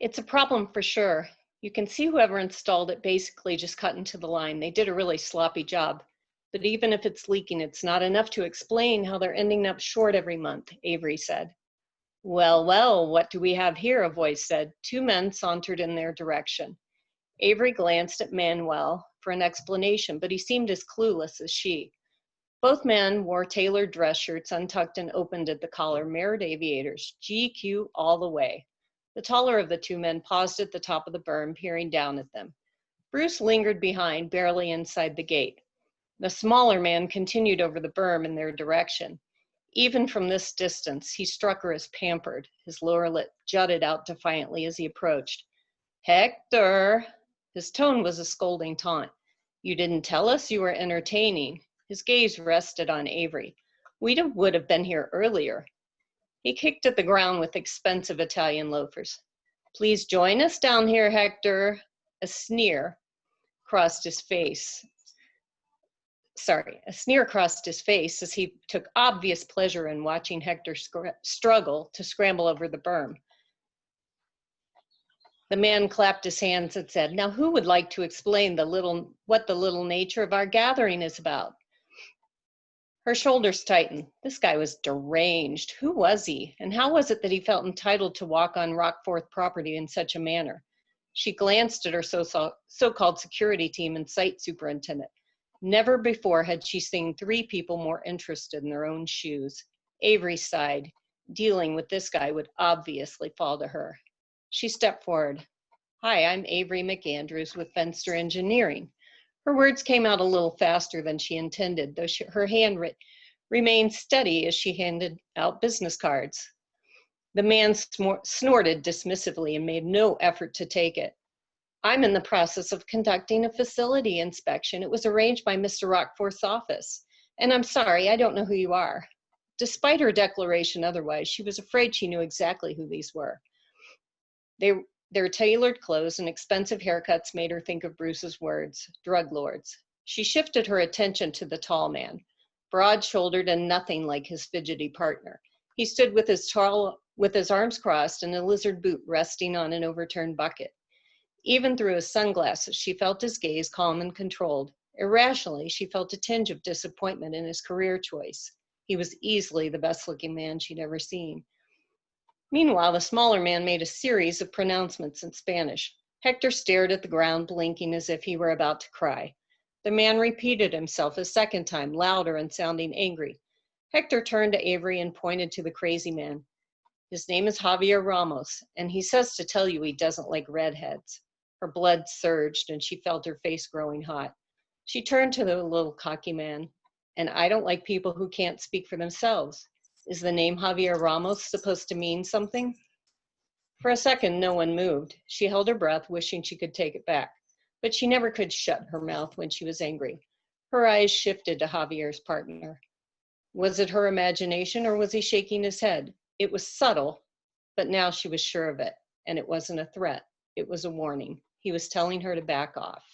It's a problem for sure. You can see whoever installed it basically just cut into the line. They did a really sloppy job. But even if it's leaking, it's not enough to explain how they're ending up short every month, Avery said. Well, well, what do we have here? A voice said. Two men sauntered in their direction. Avery glanced at Manuel for an explanation, but he seemed as clueless as she. Both men wore tailored dress shirts, untucked and opened at the collar, mirrored aviators, GQ all the way. The taller of the two men paused at the top of the berm, peering down at them. Bruce lingered behind, barely inside the gate. The smaller man continued over the berm in their direction. Even from this distance, he struck her as pampered. His lower lip jutted out defiantly as he approached. Hector! His tone was a scolding taunt. You didn't tell us you were entertaining. His gaze rested on Avery. We would have been here earlier. He kicked at the ground with expensive Italian loafers. Please join us down here, Hector. A sneer crossed his face. A sneer crossed his face as he took obvious pleasure in watching Hector struggle to scramble over the berm. The man clapped his hands and said, now who would like to explain what the little nature of our gathering is about? Her shoulders tightened. This guy was deranged. Who was he? And how was it that he felt entitled to walk on Rockforth property in such a manner? She glanced at her so-called security team and site superintendent. Never before had she seen three people more interested in their own shoes. Avery sighed. Dealing with this guy would obviously fall to her. She stepped forward. Hi, I'm Avery McAndrews with Fenster Engineering. Her words came out a little faster than she intended, though her hand remained steady as she handed out business cards. The man snorted dismissively and made no effort to take it. I'm in the process of conducting a facility inspection. It was arranged by Mr. Rockforth's office. And I'm sorry, I don't know who you are. Despite her declaration otherwise, she was afraid she knew exactly who these were. Their tailored clothes and expensive haircuts made her think of Bruce's words, drug lords. She shifted her attention to the tall man, broad-shouldered and nothing like his fidgety partner. He stood with his arms crossed and a lizard boot resting on an overturned bucket. Even through his sunglasses, she felt his gaze calm and controlled. Irrationally, she felt a tinge of disappointment in his career choice. He was easily the best-looking man she'd ever seen. Meanwhile, the smaller man made a series of pronouncements in Spanish. Hector stared at the ground, blinking as if he were about to cry. The man repeated himself a second time, louder and sounding angry. Hector turned to Avery and pointed to the crazy man. His name is Javier Ramos, and he says to tell you he doesn't like redheads. Her blood surged, and she felt her face growing hot. She turned to the little cocky man. And I don't like people who can't speak for themselves. Is the name Javier Ramos supposed to mean something? For a second, no one moved. She held her breath, wishing she could take it back. But she never could shut her mouth when she was angry. Her eyes shifted to Javier's partner. Was it her imagination, or was he shaking his head? It was subtle, but now she was sure of it. And it wasn't a threat. It was a warning. He was telling her to back off.